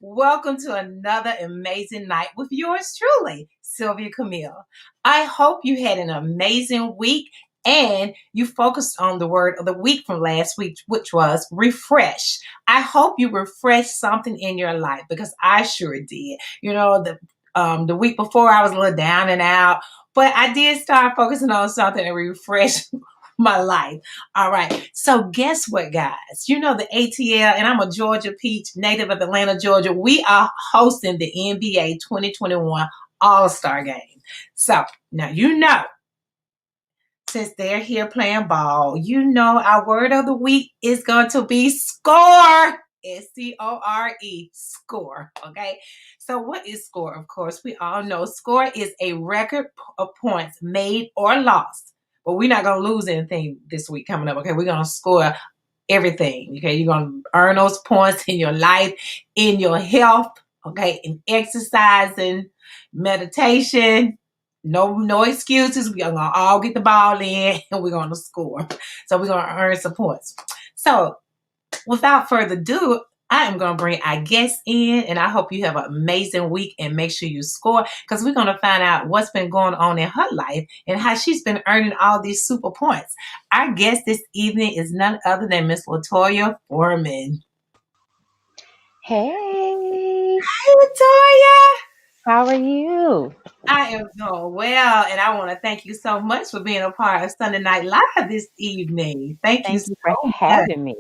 Welcome to another amazing night with yours truly, Sylvia Camille. I hope you had an amazing week and you focused on the word of the week from last week, which was refresh. I hope you refreshed something in your life because I sure did. The week before I was a little down and out, but I did start focusing on something and refresh my life. All right. So guess what, guys? You know the ATL, and I'm a Georgia Peach, native of Atlanta, Georgia. We are hosting the NBA 2021 All-Star Game. So now since they're here playing ball, our word of the week is going to be score. SCORE, score. Okay. So, what is score? Of course, we all know score is a record of points made or lost. But we're not going to lose anything this week coming up. Okay. We're going to score everything. Okay. You're going to earn those points in your life, in your health. Okay. In exercising, meditation, no excuses. We're gonna all get the ball in and we're gonna score. So we're gonna earn some points. So without further ado, I am gonna bring our guest in and I hope you have an amazing week and make sure you score because we're gonna find out what's been going on in her life and how she's been earning all these super points. Our guest this evening is none other than Miss LaToya Foreman. Hey, Hey LaToya! how are you? I am doing well, and I want to thank you so much for being a part of Sunday Night Live this evening. Thank you Thank so you for much. having me.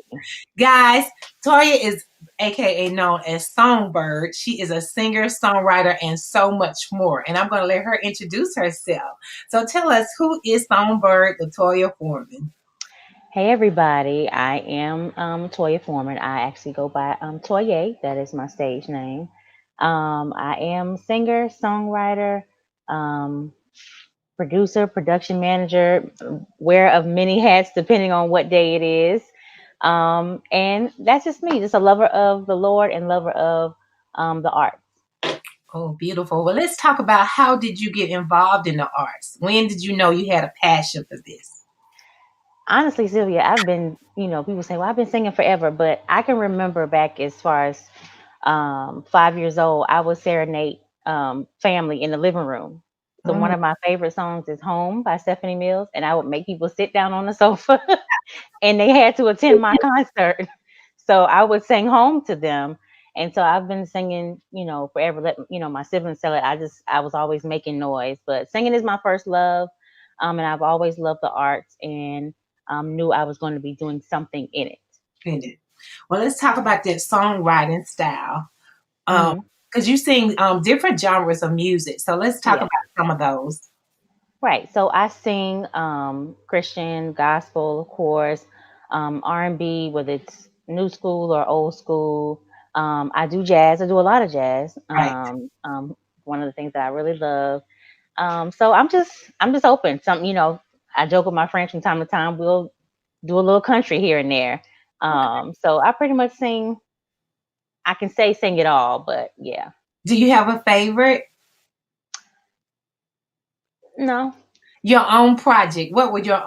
Guys, Toya is aka known as Songbird. She is a singer, songwriter, and so much more. And I'm going to let her introduce herself. So tell us, who is Songbird, LaToya Foreman? Hey, everybody. I am Toya Foreman. I actually go by Toye. That is my stage name. I am singer, songwriter, um, producer, production manager, wear of many hats depending on what day it is. And that's just me, just a lover of the Lord and lover of the art. Oh, beautiful. Well, let's talk about how did you get involved in the arts? When did you know you had a passion for this? Honestly, Sylvia, I've been, people say, well, I've been singing forever, but I can remember back as far as 5 years old, I would serenade family in the living room. So one Mm, of my favorite songs is Home by Stephanie Mills, and I would make people sit down on the sofa and they had to attend my concert. So I would sing home to them. And so I've been singing, forever. Let my siblings tell it. I was always making noise, but singing is my first love. And I've always loved the arts and knew I was going to be doing something in it. in it. Well, let's talk about that songwriting style. Um, Hmm. because you sing different genres of music. So let's talk Yeah. about some of those. Right. So I sing Christian, gospel, of course, R&B, whether it's new school or old school. I do jazz. I do a lot of jazz. Right. One of the things that I really love. So I'm just open. I joke with my friends from time to time. We'll do a little country here and there. Okay. So I pretty much sing. I can say sing it all, but yeah, Do you have a favorite? no. Your own project. What would your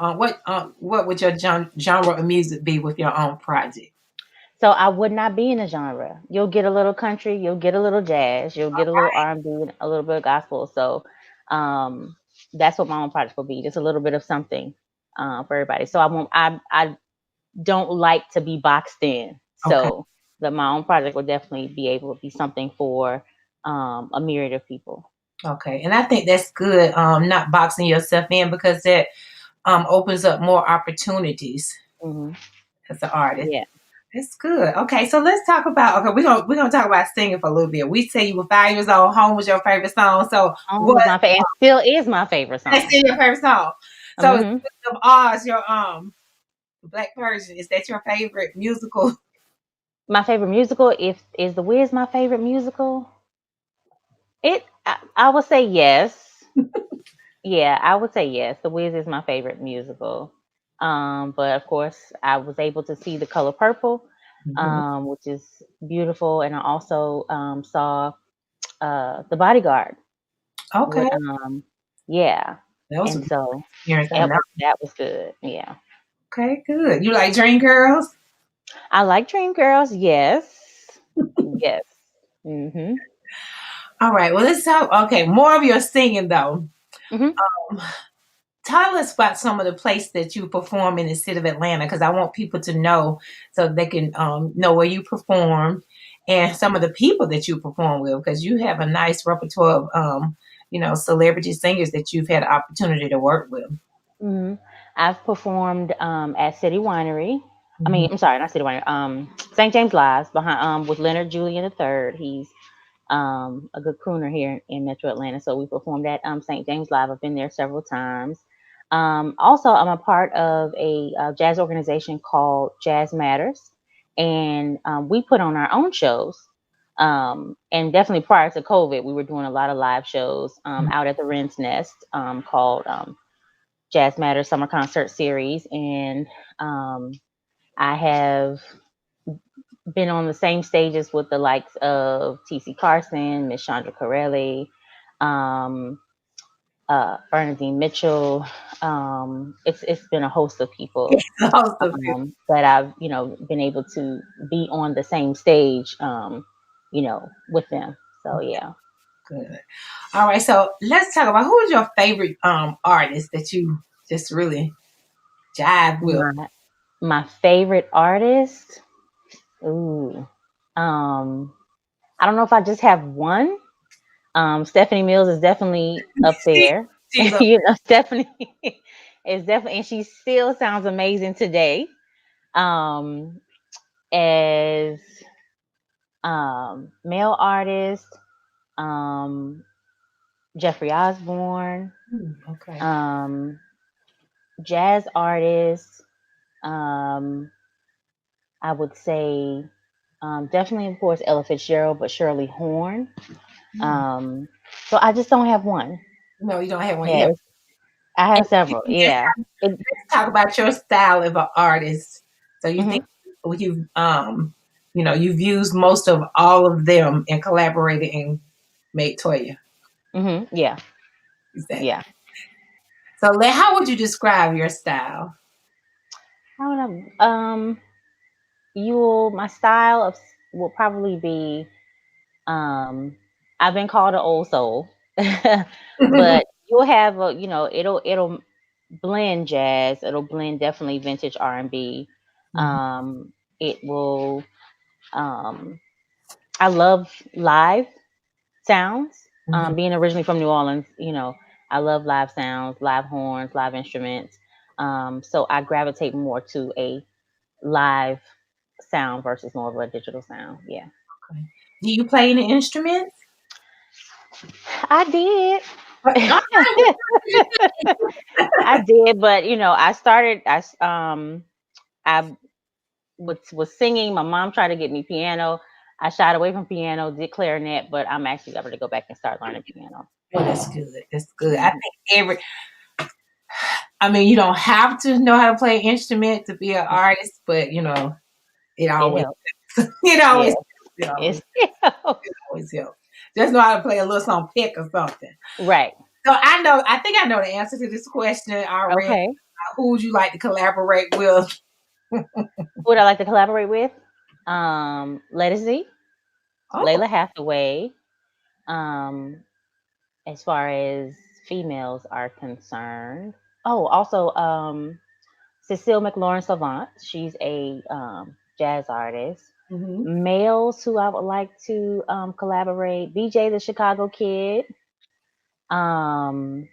genre of music be with your own project? So I would not be in a genre. You'll get a little country, you'll get a little jazz, you'll get a little R&B, and a little bit of gospel. So um, that's what my own project will be. Just a little bit of something for everybody. So I won't. I don't like to be boxed in. Okay. So my own project will definitely be able to be something for a myriad of people. Okay. And I think that's good. Not boxing yourself in because that opens up more opportunities Hmm. as an artist. Yeah. That's good. Okay, so let's talk about. Okay, we're gonna talk about singing for a little bit. We say you were 5 years old. Home was your favorite song. So Home what? was my favorite, and still is my favorite That's song. still your favorite song. So is Hmm. Wizard of Oz your Black Persian? Is that your favorite musical? My favorite musical, if is The Wiz my favorite musical? I would say yes. Yeah, I would say yes. The Wiz is my favorite musical. But of course, I was able to see The Color Purple, Mhm. which is beautiful, and I also saw The Bodyguard. Okay, With yeah, that was a and good so experience. I know. that was good. Yeah, Okay, good. You like Dream Girls? I like Dreamgirls. Yes, yes. Mm-hmm. All right. Well, let's talk. Okay, more of your singing though. Mm-hmm. Um, Tell us about some of the places that you perform in the city of Atlanta, because I want people to know so they can know where you perform and some of the people that you perform with, because you have a nice repertoire of celebrity singers that you've had the opportunity to work with. Mm-hmm. I've performed at City Winery. I Mhm. mean, I'm sorry, not City Winery. St. James Live behind with Leonard Julian III. He's a good crooner here in Metro Atlanta. So we performed at St. James Live. I've been there several times. Also, I'm a part of a jazz organization called Jazz Matters, and we put on our own shows. And definitely prior to COVID, we were doing a lot of live shows out at the Wren's Nest called Jazz Matters Summer Concert Series. And um, I have been on the same stages with the likes of T.C. Carson, Miss Chandra Corelli, um, Bernadine Mitchell. It's been a host of people Also that I've been able to be on the same stage with them. So yeah, good. All right, so let's talk about who is your favorite artist that you just really jive with. my my favorite artist. Ooh, um, I don't know if I just have one. Stephanie Mills is definitely up there. She's a Stephanie is definitely, and she still sounds amazing today. Um, as male artist, um, Jeffrey Osborne, okay. um, jazz artist, um, I would say definitely, of course, Ella Fitzgerald, but Shirley Horn. Hmm. Um, so I just don't have one. No, you don't have one. You Yeah, have. I And have several. Yeah. It, let's talk about your style of an artist. So you think mhm. you've used most of all of them and collaborated and made Toya. Yeah. Exactly. Yeah. So how would you describe your style? I don't know. My style will probably be um I've been called an old soul. But you'll have it'll blend jazz, it'll blend definitely vintage R&B. Mhm, It will I love live sounds. mhm. Being originally from New Orleans, I love live sounds, live horns, live instruments. So I gravitate more to a live sound versus more of a digital sound. Yeah, Okay. Do you play any instruments? I did. But, I did, but I started. I was singing. My mom tried to get me piano. I shied away from piano. Did clarinet, but I'm actually going to go back and start learning piano. well, that's good. That's good. I Hmm. think you don't have to know how to play an instrument to be an artist, but it It always, helps. it always, Yeah, it always, it's it helps. it always helps. Just know how to play a little song pick or something. Right. So I think I know the answer to this question already. Okay. Who would you like to collaborate with? Who would I like to collaborate with? Lettucey, Oh, Layla Hathaway. Um, as far as females are concerned. Oh, also Cecile McLaurin Savant. She's a jazz artist. hmm. Males who I would like to collaborate: BJ the Chicago Kid. Um,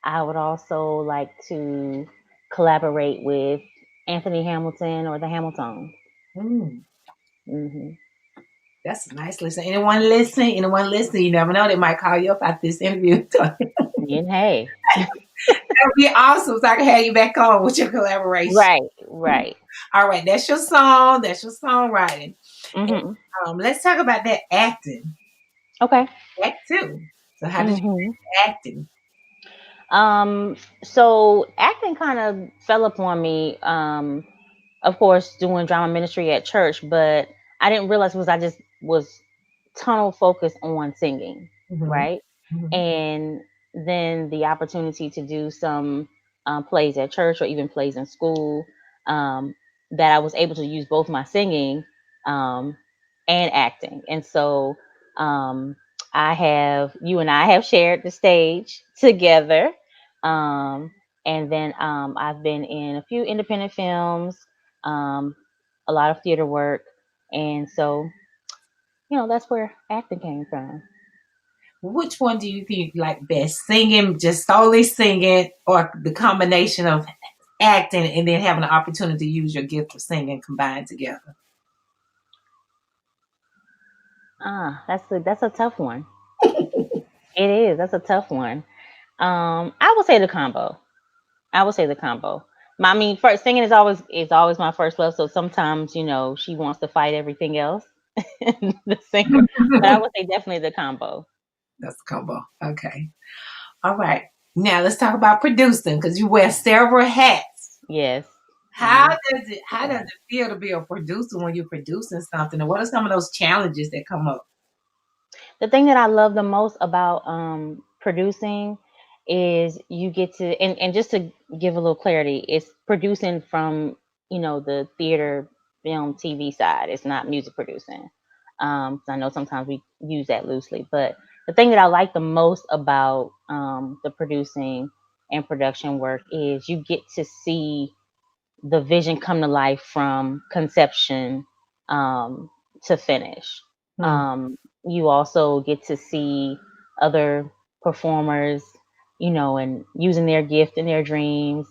I would also like to collaborate with Anthony Hamilton or the Hamiltons. Mm, Hmm. that's a nice listen. Anyone listening? Anyone listening? You never know. They might call you up after this interview. That And hey, would be awesome. So I can have you back on with your collaboration. right, right. All right, that's your song. That's your songwriting. And, Hmm. let's talk about that acting. Okay. Act too. So how did you Hmm. get acting? So acting kind of fell upon me. Of course, doing drama ministry at church, but I didn't realize because I just was tunnel focused on singing, Hmm. right? Hmm. And then the opportunity to do some plays at church or even plays in school, um, that I was able to use both my singing. Um, and acting. And so um, you and I have shared the stage together. Um, and then I've been in a few independent films, um, a lot of theater work. And so, that's where acting came from. Which one do you think you like best? Singing, just solely singing, or the combination of acting and then having the opportunity to use your gift of singing combined together? That's a tough one. It is. That's a tough one. I would say the combo. I would say the combo. I mean, first singing is always my first love. So sometimes, she wants to fight everything else, the singer. But I would say definitely the combo. That's the combo. Okay. All right. Now let's talk about producing because you wear several hats. Yes. How Mhm. does it feel to be a producer when you're producing something? And what are some of those challenges that come up? The thing that I love the most about producing is you get to, and just to give a little clarity, it's producing from, the theater, film, TV side. It's not music producing. 'Cause I know sometimes we use that loosely, but the thing that I like the most about the producing and production work is you get to see the vision come to life from conception um, to finish. Hmm. Um, you also get to see other performers, and using their gift and their dreams,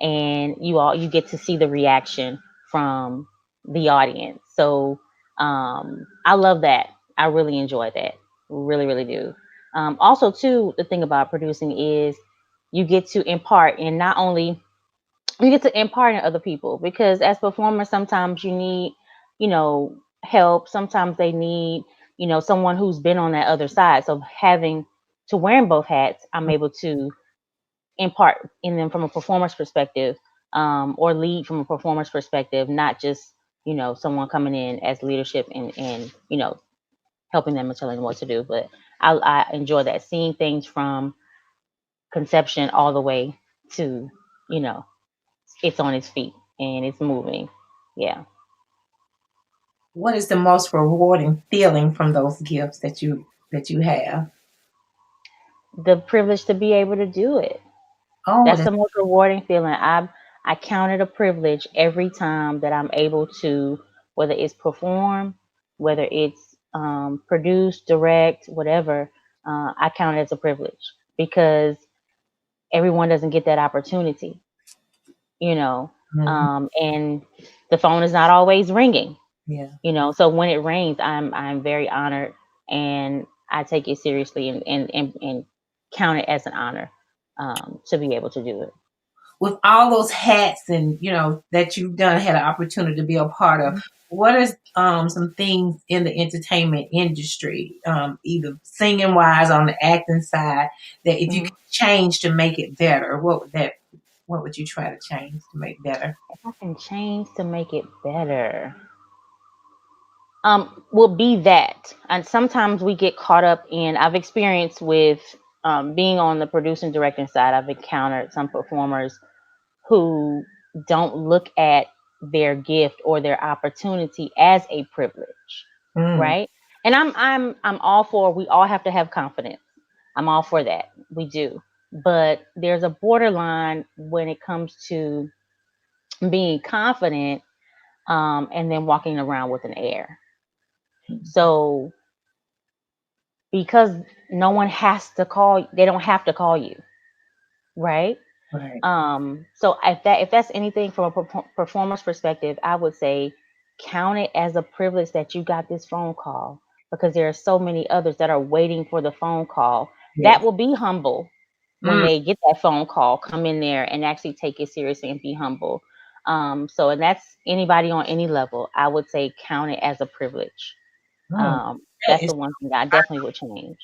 and you get to see the reaction from the audience. So I love that. I really enjoy that. Really, really do. Also, too, the thing about producing is you get to impart, and not only you get to impart in other people, because as performers sometimes you need help. Sometimes they need someone who's been on that other side. So having to wearing both hats, I'm able to impart in them from a performer's perspective, or lead from a performer's perspective, not just someone coming in as leadership and helping them and telling them what to do. But I enjoy that, seeing things from conception all the way to you know it's on its feet and it's moving. Yeah. What is the most rewarding feeling from those gifts that you have? The privilege to be able to do it. Oh, That's that's the most rewarding feeling. I count it a privilege every time that I'm able to, whether it's perform, whether it's produce, direct, whatever. I count it as a privilege because everyone doesn't get that opportunity, you know. mhm, And the phone is not always ringing. yeah. So when it rains, I'm very honored, and I take it seriously, and count it as an honor, to be able to do it. With all those hats and that you've done had an opportunity to be a part of, what is some things in the entertainment industry, either singing wise on the acting side, that if you Hmm. could change to make it better, what would you try to change to make better? If I can change to make it better, will be that. And sometimes we get caught up in. I've experienced with being on the producing directing side. I've encountered some performers who don't look at their gift or their opportunity as a privilege, Mm, right? And I'm all for, we all have to have confidence. I'm all for that. We do. But there's a borderline when it comes to being confident, and then walking around with an air. So because no one has to call, they don't have to call you, right? right. So if that's anything from a performer's perspective, I would say count it as a privilege that you got this phone call, because there are so many others that are waiting for the phone call. That Yes. will be humble when Mm, they get that phone call, come in there and actually take it seriously and be humble. So, and that's anybody on any level. I would say count it as a privilege. mm. That That's is the one thing that I definitely would change.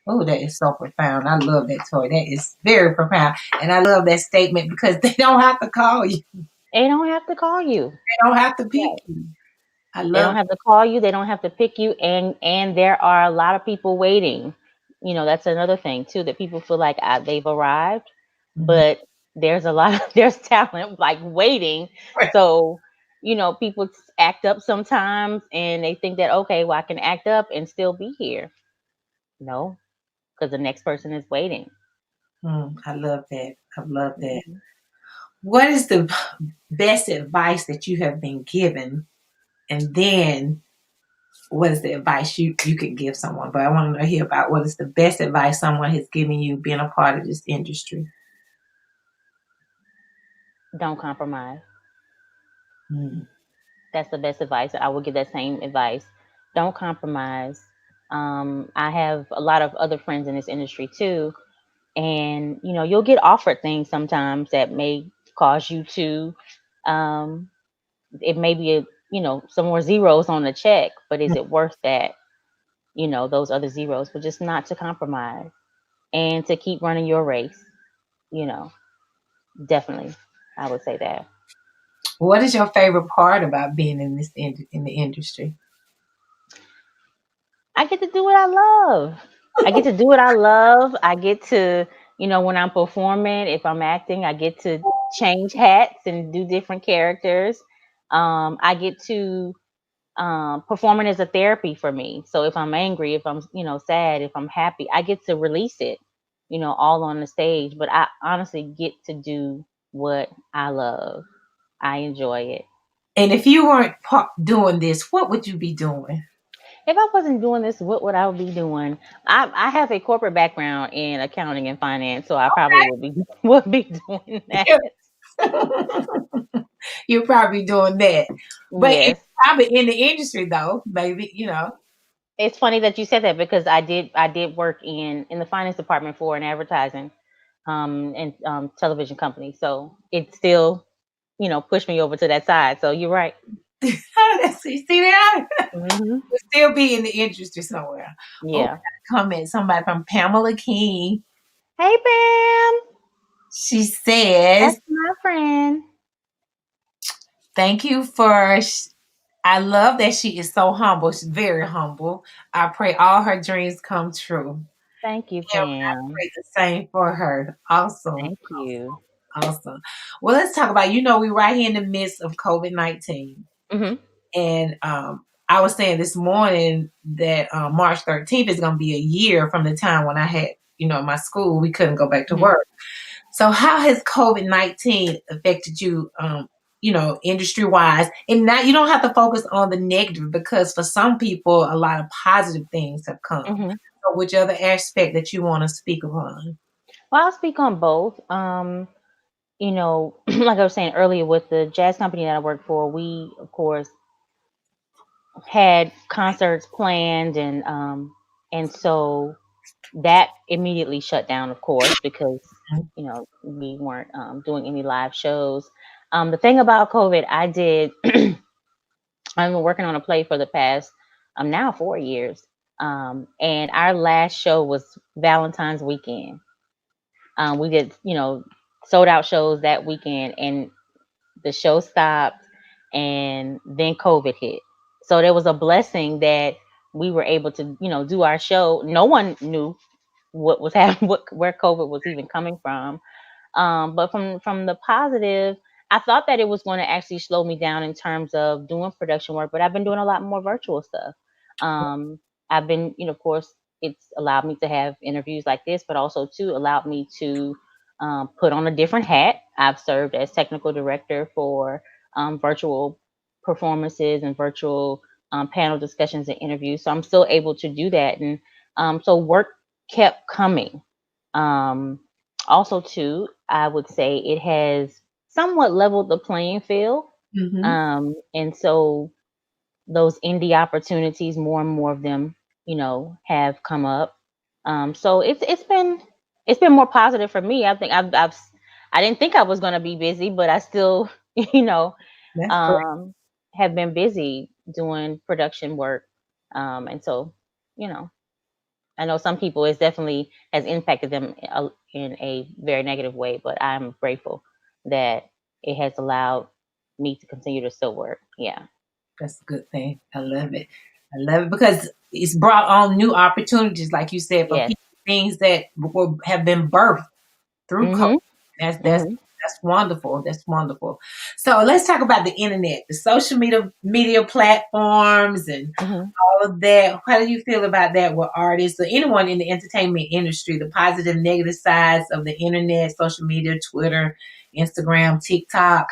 that is so profound. I love that toy. That is very profound, and I love that statement because they don't have to call you. They don't have to call you. They don't have to pick you. I They love don't have to call you. They don't have to pick you. And there are a lot of people waiting. That's another thing too, that people feel like they've arrived, Mhm. but there's a lot of there's talent like waiting. So people act up sometimes and they think that, okay, well, I can act up and still be here. No, because the next person is waiting. I love that. I love that. Mhm. What is the best advice that you have been given? And then what is the advice you could give someone? But I want to hear about what is the best advice someone has given you being a part of this industry. Don't compromise. Mm. That's the best advice. I would give that same advice. Don't compromise. I have a lot of other friends in this industry too, and you'll get offered things sometimes that may cause you to. Um, it may be some more zeros on the check, but is it worth that? Those other zeros, but just not to compromise and to keep running your race. You know, definitely, I would say that. What is your favorite part about being in in the industry? I get to do what I love. I get to do what I love. I get to, when I'm performing, if I'm acting, I get to change hats and do different characters. I get to performing as a therapy for me. So if I'm angry, if I'm, sad, if I'm happy, I get to release it, all on the stage. But I honestly get to do what I love. I enjoy it. And if you weren't doing this, what would you be doing? If I wasn't doing this, what would I be doing? I have a corporate background in accounting and finance, so I probably would be would be doing that. You're probably doing that. But it's Yes. probably in the industry though, maybe. It's funny that you said that because I did work in the finance department for an advertising and television company. So it still, pushed me over to that side. So you're right. See that? Hmm. We'll still be in the industry somewhere. Oh, Yeah. comment somebody from Pamela King. Hey Pam, She says, that's my friend. "Thank you for." I love that she is so humble. She's very humble. I pray all her dreams come true. Thank you, And I Pam. pray the same for her. Awesome. Thank you. Awesome. Well, let's talk about, we're right here in the midst of COVID-19. Hmm. And I was saying this morning that March 13th is going to be a year from the time when I had, my school, we couldn't go back to Hmm. work. So how has COVID-19 affected you, industry wise? And now you don't have to focus on the negative because for some people, a lot of positive things have come. Hmm. So which other aspect that you want to speak upon? Well, I'll speak on both. Like I was saying earlier, with the jazz company that I work for, we of course had concerts planned, and so that immediately shut down, of course, because we weren't doing any live shows. The thing about COVID, I've been working on a play for the past now 4 years, and our last show was Valentine's weekend. We did sold out shows that weekend, and the show stopped, and then COVID hit. So there was a blessing that we were able to, do our show. No one knew what was happening, where COVID was even coming from. But from the positive, I thought that it was going to actually slow me down in terms of doing production work, but I've been doing a lot more virtual stuff. Um, I've been, of course, it's allowed me to have interviews like this, but also too allowed me to put on a different hat. I've served as technical director for virtual performances and virtual panel discussions and interviews. So I'm still able to do that, and so work kept coming. Um, Also, too, I would say it has somewhat leveled the playing field. Mm-hmm. And so those indie opportunities, more and more of them, have come up. So it's been more positive for me. I think I didn't think I was going to be busy, but I still, you know, That's great. um, have been busy doing production work. And so, you know, I know some people it's definitely has impacted them in a very negative way, but I'm grateful that it has allowed me to continue to still work. Yeah. That's a good thing. I love it. I love it because it's brought on new opportunities, like you said, for Yes. people, things that have been birthed through COVID. Mhm. That's Mhm. That's wonderful. That's wonderful. So let's talk about the internet, the social media platforms, and Hmm. all of that. How do you feel about that with artists or anyone in the entertainment industry? The positive, negative sides of the internet, social media, Twitter, Instagram, TikTok.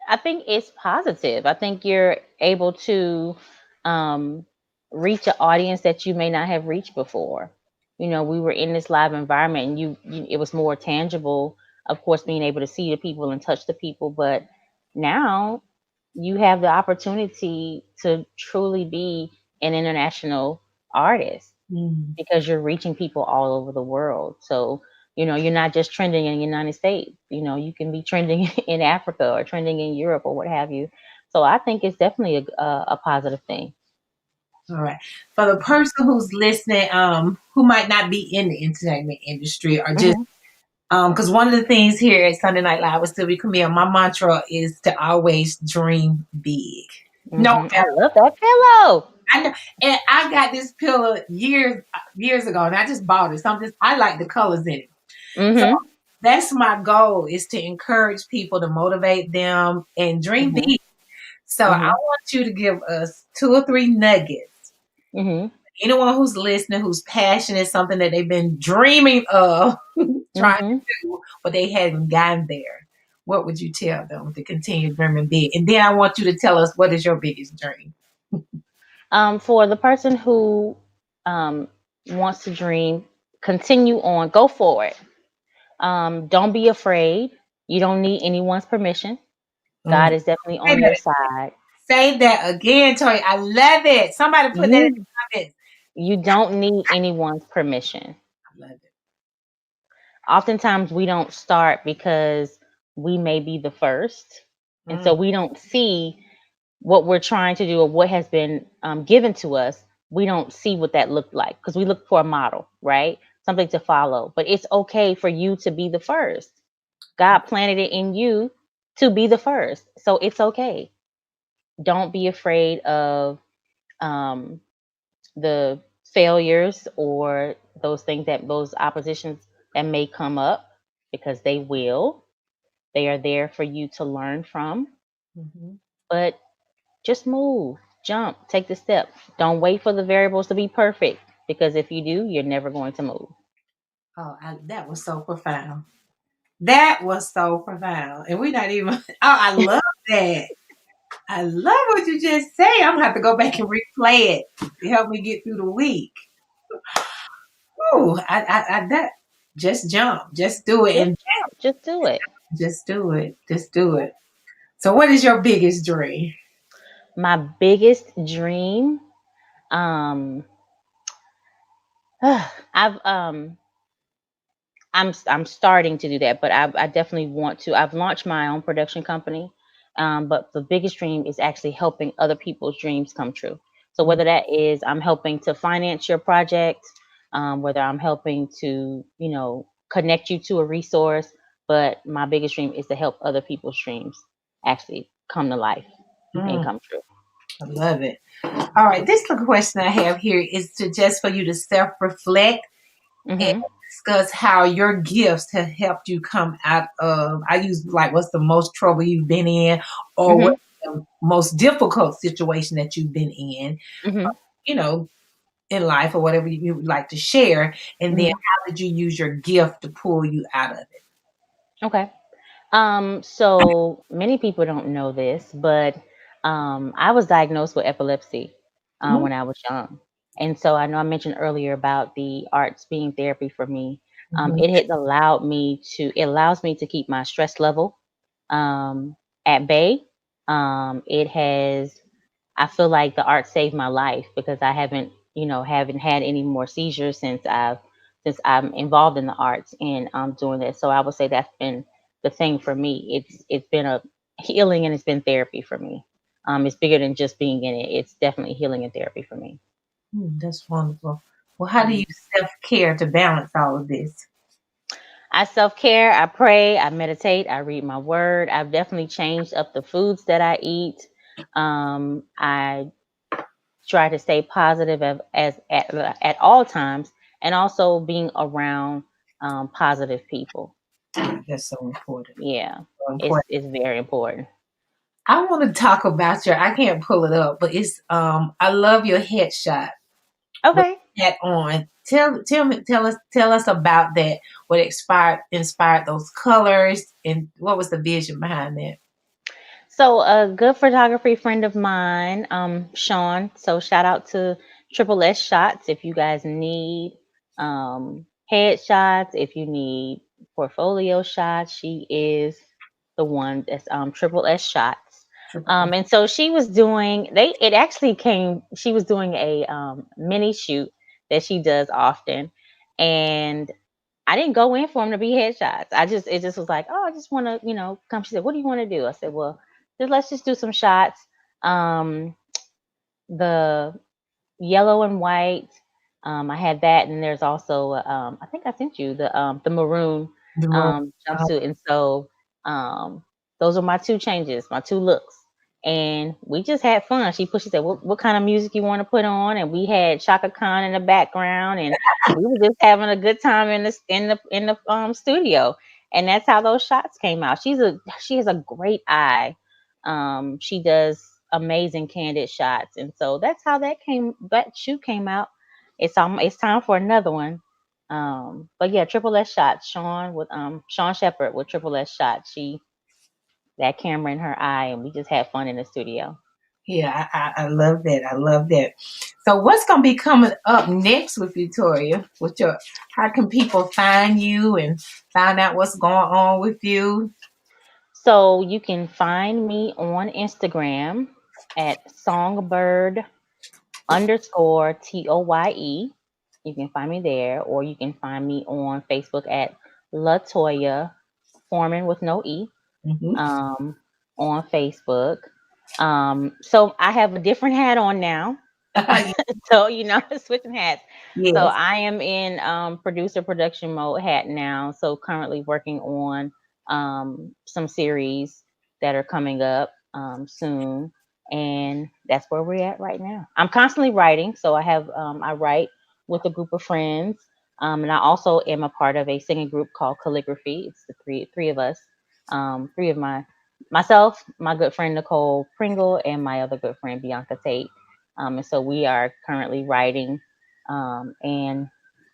I think it's positive. I think you're able to um, reach an audience that you may not have reached before. We were in this live environment, and it was more tangible. Of course, being able to see the people and touch the people, but now you have the opportunity to truly be an international artist Mm, because you're reaching people all over the world. So, you're not just trending in the United States. You can be trending in Africa or trending in Europe or what have you. So I think it's definitely a positive thing. all right. For the person who's listening, who might not be in the entertainment industry or just Hmm. because one of the things here at Sunday Night Live with Sylvia Camille, my mantra is to always dream big. No I love that pillow. I know, and I got this pillow years ago, and I just bought it. So I like the colors in it. So Hmm. that's my goal is to encourage people to motivate them and dream Hmm. big. So I Hmm. want you to give us two or three nuggets. Hmm. Anyone who's listening, who's passionate, something that they've been dreaming of trying Hmm. to do, but they haven't gotten there. What would you tell them to continue dreaming big? And then I want you to tell us what is your biggest dream. For the person who um, wants to dream, continue on, go for it. Don't be afraid. You don't need anyone's permission. God Mm. is definitely Say on your that, side. say that again, Toy. I love it. Somebody put that in You the comments. you don't need anyone's permission. I love it. Oftentimes we don't start because we may be the first, and Mm, so we don't see what we're trying to do or what has been given to us. We don't see what that looked like because we look for a model, right? Something to follow. But it's okay for you to be the first. God planted it in you to be the first, so it's okay. Don't be afraid of um, the failures or those oppositions that may come up, because they will. They are there for you to learn from. mhm. But just move, jump, take the step. Don't wait for the variables to be perfect, because if you do, you're never going to move. Oh, that was so profound. That was so profound. And we're not even, oh, I love that. I love what you just say. I'm gonna have to go back and replay it to help me get through the week. Oh, that just jump, just do it, Just and jump, just do it. just do it, just do it. So, what is your biggest dream? My biggest dream, um I've I'm starting to do that, but I definitely want to. I've launched my own production company, but the biggest dream is actually helping other people's dreams come true. So Mm, whether that is I'm helping to finance your project, whether I'm helping to connect you to a resource, but my biggest dream is to help other people's dreams actually come to life and mm, come true. I love it. All right, this little question I have here is to just for you to self reflect and Hmm. discuss how your gifts have helped you come out of. I use like what's the most trouble you've been in, or Hmm. what's the most difficult situation that you've been in. Hmm. You know, in life or whatever you would like to share, and then Hmm. how did you use your gift to pull you out of it? Okay. So many people don't know this, but I was diagnosed with epilepsy Mm, when I was young. And so I know I mentioned earlier about the arts being therapy for me. mhm, It allows me to keep my stress level at bay. It has I feel like the art saved my life because I haven't had any more seizures since I'm involved in the arts and I'm doing this. So I would say that's been the thing for me. It's been a healing and it's been therapy for me. It's bigger than just being in it. It's definitely healing and therapy for me. that's wonderful. Well, how do you Mm. self care to balance all of this? I self care. I pray. I meditate. I read my word. I've definitely changed up the foods that I eat. I try to stay positive at all times, and also being around positive people. That's so important. Yeah, So important. it's very important. I want to talk about your. I can't pull it up, but it's. I love your headshot with Okay. that on. Tell us about that. What inspired those colors, and what was the vision behind that? So a good photography friend of mine, Sean. So shout out to Triple S Shots if you guys need headshots, if you need portfolio shots. She is the one that's Triple S Shots. Triple A. And so she was doing they it actually came she was doing a mini shoot that she does often. And I didn't go in for them to be headshots. It just was like, oh, I just want to, come. She said, what do you want to do? I said, well, let's just do some shots. Um, the yellow and white. I had that, and there's also I think I sent you the maroon The room. jumpsuit, and so um, those are my two changes, my two looks, and we just had fun. She said, what kind of music you want to put on, and we had Chaka Khan in the background, and we were just having a good time in the studio, and that's how those shots came out. She has a great eye. She does amazing candid shots, and so that's how that shoot came out. It's time for another one. But yeah, Triple S shots. Sean Shepherd with Triple S shots. She that camera in her eye, and we just had fun in the studio. Yeah, I love that. I love that. So, what's gonna be coming up next with Victoria? With your, how can people find you and find out what's going on with you? So you can find me on Instagram at songbird underscore TOYE. You can find me there, or you can find me on Facebook at LaToya Foreman with no E, Hmm. um, on Facebook. So I have a different hat on now. So switching hats. So Yes. I am in producer production mode hat now. So currently working on some series that are coming up soon, and that's where we're at right now. I'm constantly writing, so I write with a group of friends, and I also am a part of a singing group called Calligraphy. It's the three of us, three of myself, my good friend Nicole Pringle, and my other good friend Bianca Tate. And so we are currently writing and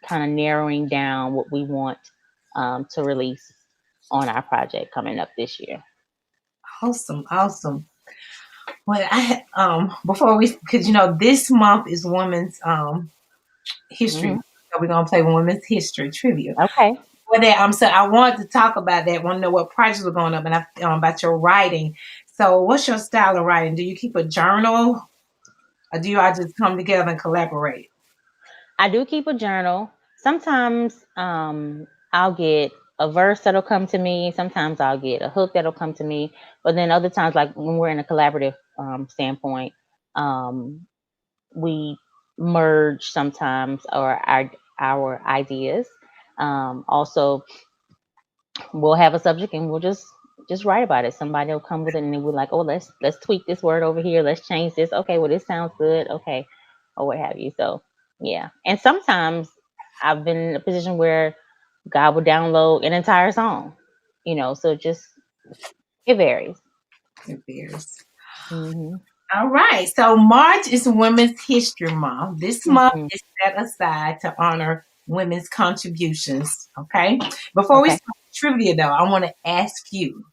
kind of narrowing down what we want to release on our project coming up this year. Awesome. Awesome. Well, before we, because this month is Women's History Hmm. Month. So we're gonna play Women's History Trivia. Okay. For that, so I wanted to talk about that. Want to know what projects were going up, and about your writing. So, what's your style of writing? Do you keep a journal, or do you all just come together and collaborate? I do keep a journal. Sometimes I'll get a verse that'll come to me. Sometimes I'll get a hook that'll come to me. But then other times, like when we're in a collaborative standpoint, um, we merge sometimes our ideas. Also, we'll have a subject and we'll just write about it. Somebody will come with it and then we're like, oh, let's tweak this word over here. Let's change this. Okay, well this sounds good. Okay, or what have you. So yeah, and sometimes I've been in a position where God will download an entire song. So just it varies. It varies. Hmm. All right. So March is Women's History Month. This month Hmm. is set aside to honor women's contributions. Okay. Before we Okay. start trivia, though, I want to ask you.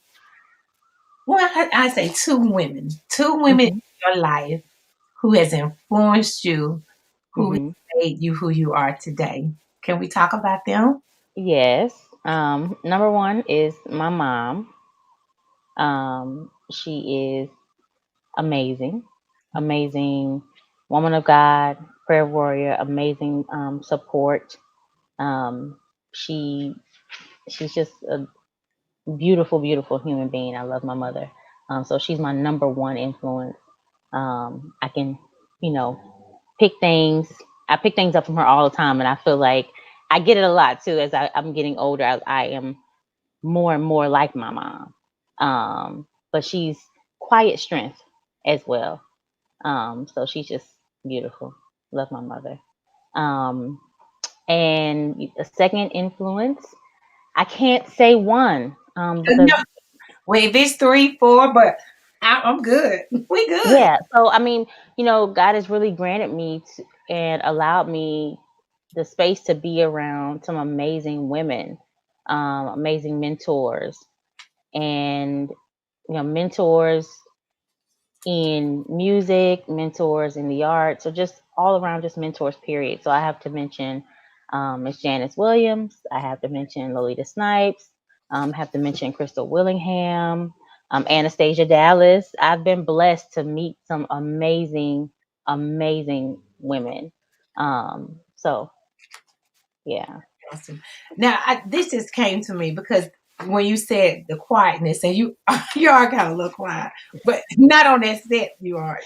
Well, I say two women in Hmm. your life who has influenced you, who has Hmm. made you who you are today. Can we talk about them? Yes. Number one is my mom. She is amazing, amazing woman of God, prayer warrior, amazing support. Um, she she's just a beautiful, beautiful human being. I love my mother. So she's my number one influence. I can, you know, pick things. I pick things up from her all the time, and I feel like I get it a lot too. As I'm getting older, I am more and more like my mom. But she's quiet strength as well. So she's just beautiful. Love my mother. Um, and a second influence. I can't say one because No, wait, if it's 3, 4, but I'm good. We good. yeah. So I mean, God has really granted me and allowed me the space to be around some amazing women, amazing mentors, and mentors in music, mentors in the arts, so just all around, just mentors, period. So I have to mention Miss Janice Williams. I have to mention Lolita Snipes. Have to mention Crystal Willingham, Anastasia Dallas. I've been blessed to meet some amazing, amazing women. So yeah. Awesome. Now, this just came to me because when you said the quietness, and you you are kind of a little quiet, but not on that set. You are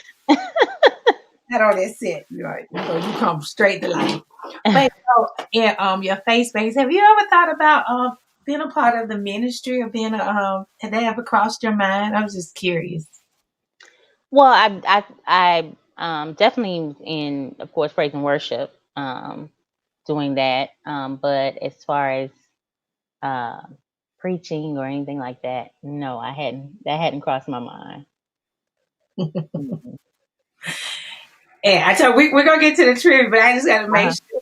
not on that set. You are. You come straight to life. But in your face space, have you ever thought about being a part of the ministry or being a had that ever crossed your mind? I was just curious. Well, I definitely in, of course, praise and worship, doing that. But as far as uh, preaching or anything like that, no, I hadn't. That hadn't crossed my mind. Mhm. And I tell we're gonna get to the trivia, but I just gotta make Uh-huh. sure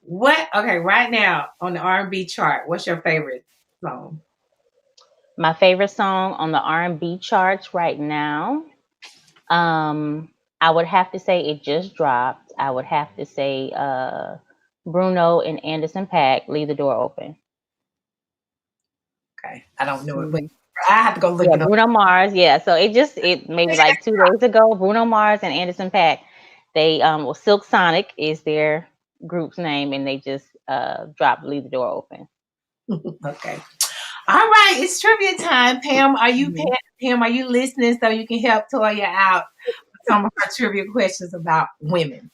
what okay, right now on the R&B chart, what's your favorite song? My favorite song on the R&B charts right now, I would have to say it just dropped. I would have to say Bruno and Anderson Paak, "Leave the Door Open." Okay. I don't know it, but Mhm. I have to go look Yeah, it up. Bruno Mars. Yeah, so it maybe like 2 days ago. Bruno Mars and Anderson Paak, they well, Silk Sonic is their group's name, and they just dropped "Leave the Door Open." Okay. All right, it's trivia time. Pam, Mhm. Pam, are you listening so you can help Toya out with some of her trivia questions about women?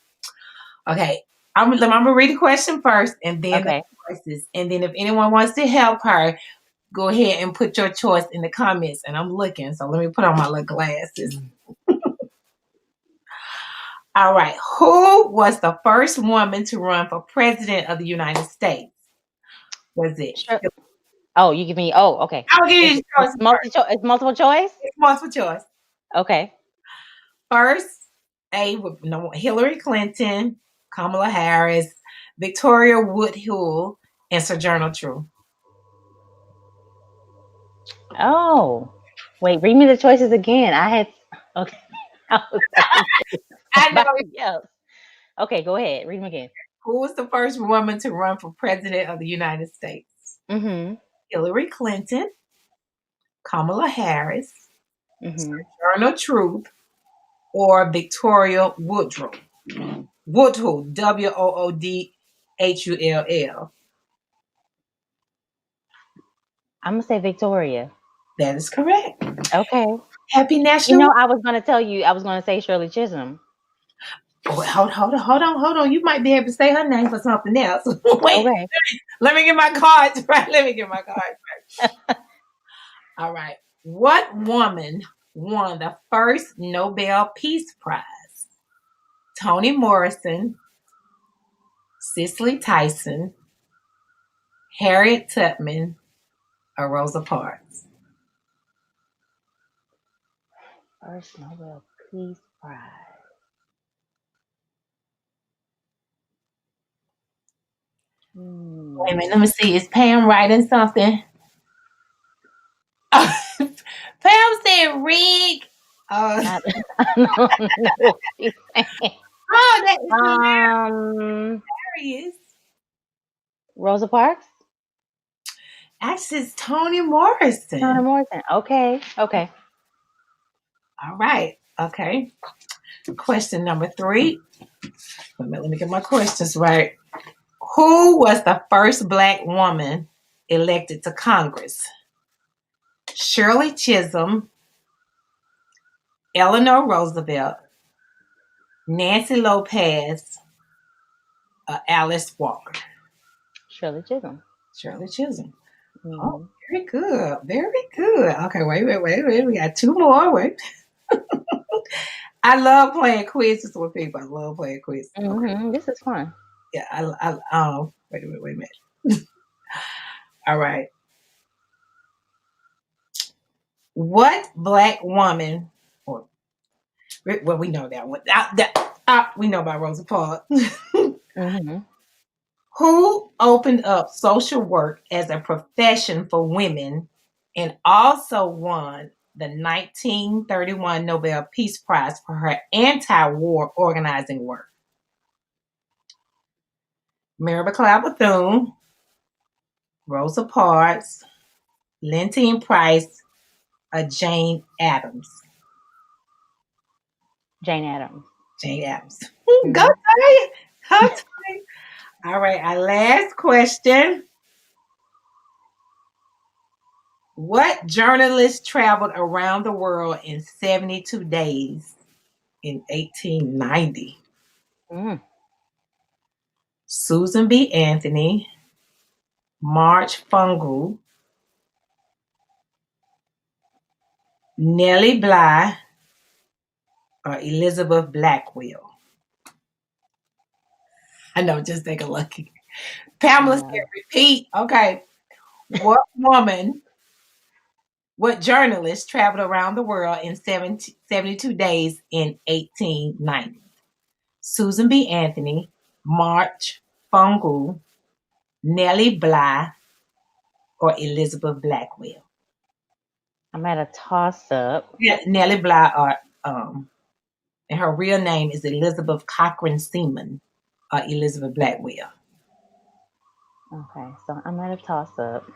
Okay. I'm gonna read the question first and then the Okay. choices. And then if anyone wants to help her, go ahead and put your choice in the comments. And I'm looking, so let me put on my little glasses. All right. Who was the first woman to run for president of the United States? Was it? Sure. Oh, you give me. Oh, okay. I'll give Is you it the choices first. it's multiple choice? It's multiple choice. Okay. First, A with no Hillary Clinton, Kamala Harris, Victoria Woodhull, and Sojourner Truth. Oh, wait. Read me the choices again. I had. Okay. I was like, I know somebody else. Okay, go ahead. Read them again. who was the first woman to run for president of the United States? Mm-hmm. Hillary Clinton, Kamala Harris, Mm-hmm. Sojourner Truth, or Victoria Woodhull. Woodhull, Woodhull. I'm gonna say Victoria. That is correct. Okay. Happy National. I was gonna tell you. I was gonna say Shirley Chisholm. Oh, hold on. You might be able to say her name for something else. Wait, Okay. let me get my cards right. Let me get my cards right. All right. What woman won the first Nobel Peace Prize? Toni Morrison, Cicely Tyson, Harriet Tubman, or Rosa Parks? First Nobel Peace Prize. Wait a Hmm. minute. Let me see. Is Pam writing something? Pam said Rig. I, I don't know what she's saying. That is Um, hilarious. Rosa Parks. Actually, it's Toni Toni Morrison. Morrison. Okay. Okay. All right. Okay. Question number 3. Let me get my questions right. Who was the first Black woman elected to Congress? Shirley Chisholm, Eleanor Roosevelt, Nancy Lopez, or Alice Walker? Shirley Chisholm. Shirley Chisholm. Oh, Hmm. very good. Very good. Okay, wait. We got 2 more. Wait. I love playing quizzes with people. I love playing quizzes. Okay. This is fun. Yeah, wait a minute. All right. What black woman, or well, we know that one. We know about Rosa Parks. Mm-hmm. Who opened up social work as a profession for women and also won the 1931 Nobel Peace Prize for her anti-war organizing work? Mary McLeod Bethune, Rosa Parks, Lentine Price, or Jane Addams? Jane Addams. Jane Addams. Go, Mm-hmm. Tay. Go, Tay. All right, our last question. What journalist traveled around the world in 72 days in 1890? Mm. Susan B. Anthony, March Fungal, Nellie Bly, or Elizabeth Blackwell? I know, just take a look. I Pamela said, know. repeat. Okay. What journalist traveled around the world in 72 days in 1890? Susan B. Anthony, March Fungal, Nellie Bly, or Elizabeth Blackwell? I'm at a toss up. Yeah, Nellie Bly, or and her real name is Elizabeth Cochran Seaman, or Elizabeth Blackwell. Okay, so I'm at a toss up.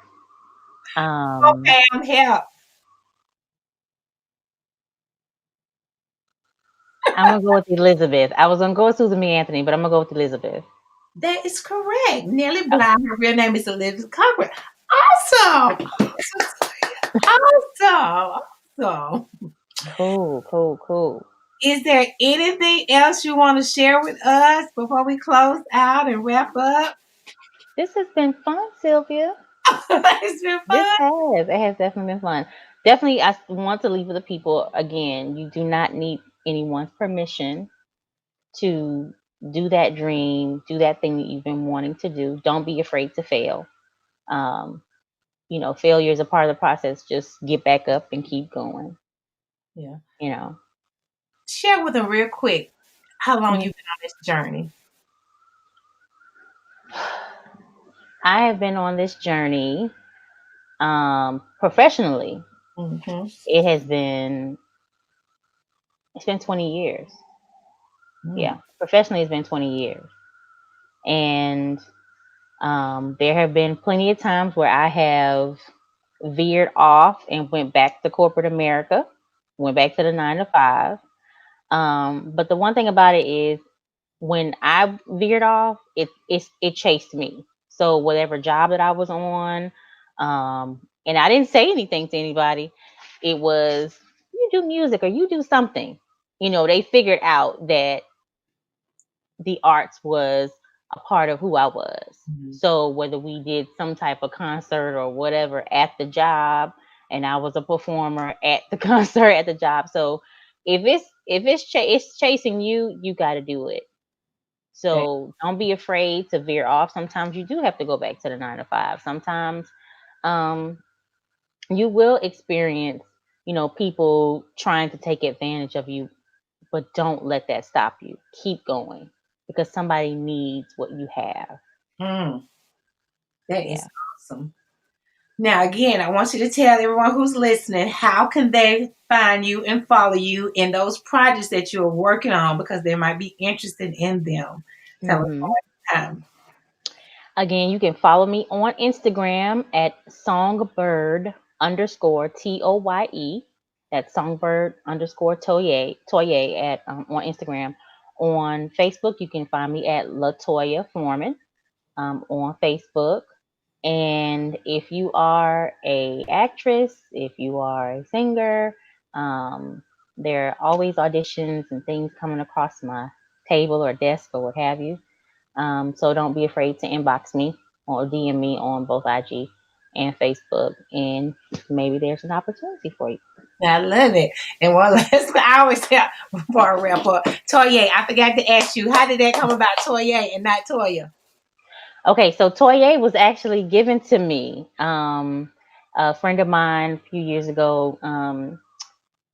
Oh, Pam, help. I'm gonna go with Elizabeth. I was gonna go with Susan B. Anthony, but I'm gonna go with Elizabeth. That is correct. Nellie Bly, her real name is Elizabeth Cochran. Awesome. Awesome. Awesome. Cool, cool, cool. Is there anything else you want to share with us before we close out and wrap up? This has been fun, Sylvia. It's been This fun. has. It has definitely been fun. Definitely, I want to leave with the people again. You do not need anyone's permission to do that dream, do that thing that you've been wanting to do. Don't be afraid to fail. Um, failure is a part of the process. Just get back up and keep going. Yeah. You know. Share with them real quick how long Mm. you've been on this journey. I have been on this journey professionally. Mm-hmm. It's been 20 years. Mm. Yeah, professionally it's been 20 years. And there have been plenty of times where I have veered off and went back to corporate America, went back to the 9 to 5. But the one thing about it is when I veered off, it chased me. So whatever job that I was on, and I didn't say anything to anybody, it was, you do music or you do something. They figured out that the arts was a part of who I was. Mm-hmm. So whether we did some type of concert or whatever at the job, and I was a performer at the concert at the job. So if it's chasing you, you got to do it. Okay. So don't be afraid to veer off. Sometimes you do have to go back to the 9 to 5. Sometimes um, you will experience, people trying to take advantage of you, but don't let that stop you. Keep going because somebody needs what you have. Mm, that Yeah. is awesome. Now, again, I want you to tell everyone who's listening how can they find you and follow you in those projects that you're working on because they might be interested in them. Tell us hmm one time. Again, you can follow me on Instagram at songbird underscore TOYE. That's songbird underscore Toye at on Instagram. On Facebook, you can find me at LaToya Foreman on Facebook. And if you are a actress, if you are a singer, there are always auditions and things coming across my table or desk or what have you. So don't be afraid to inbox me or DM me on both IG and Facebook, and maybe there's an opportunity for you. I love it. And one last, I always tell before I wrap up, Toye, I forgot to ask you, how did that come about, Toye and not Toya? Okay, so Toye was actually given to me. A friend of mine a few years ago,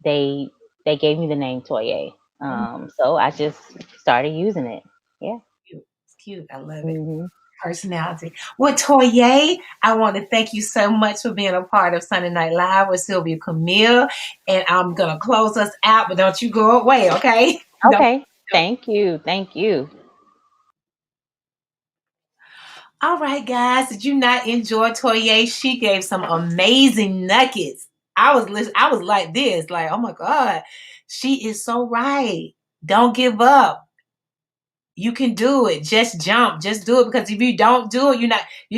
they they gave me the name Toye. Mm, So I just started using it. Yeah. cute. It's cute. I love it. Hmm. Personality. Well, Toye, I want to thank you so much for being a part of Sunday Night Live with Sylvia Camille. And I'm going to close us out, but don't you go away, okay? Don't. Okay. Thank you. Thank you. All right, guys. Did you not enjoy Toye? She gave some amazing nuggets. I was like this, like, oh my God, she is so right. Don't give up. You can do it. Just jump. Just do it. Because if you don't do it, you're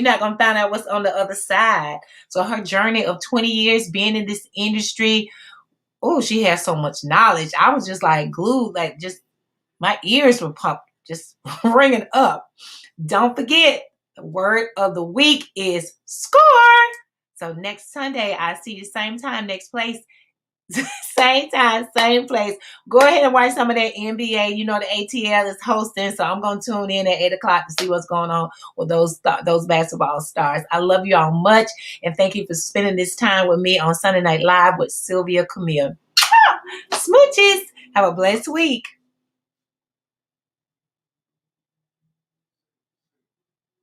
not gonna find out what's on the other side. So her journey of 20 years being in this industry, oh, she has so much knowledge. I was just like glued, like just my ears were pumped, just ringing up. Don't forget, the word of the week is score. So next Sunday, I see you same time, next place, same time, same place. Go ahead and watch some of that NBA. You know the ATL is hosting, so I'm gonna tune in at 8 o'clock to see what's going on with those basketball stars. I love you all much, and thank you for spending this time with me on Sunday Night Live with Sylvia Camille. Smooches. Have a blessed week.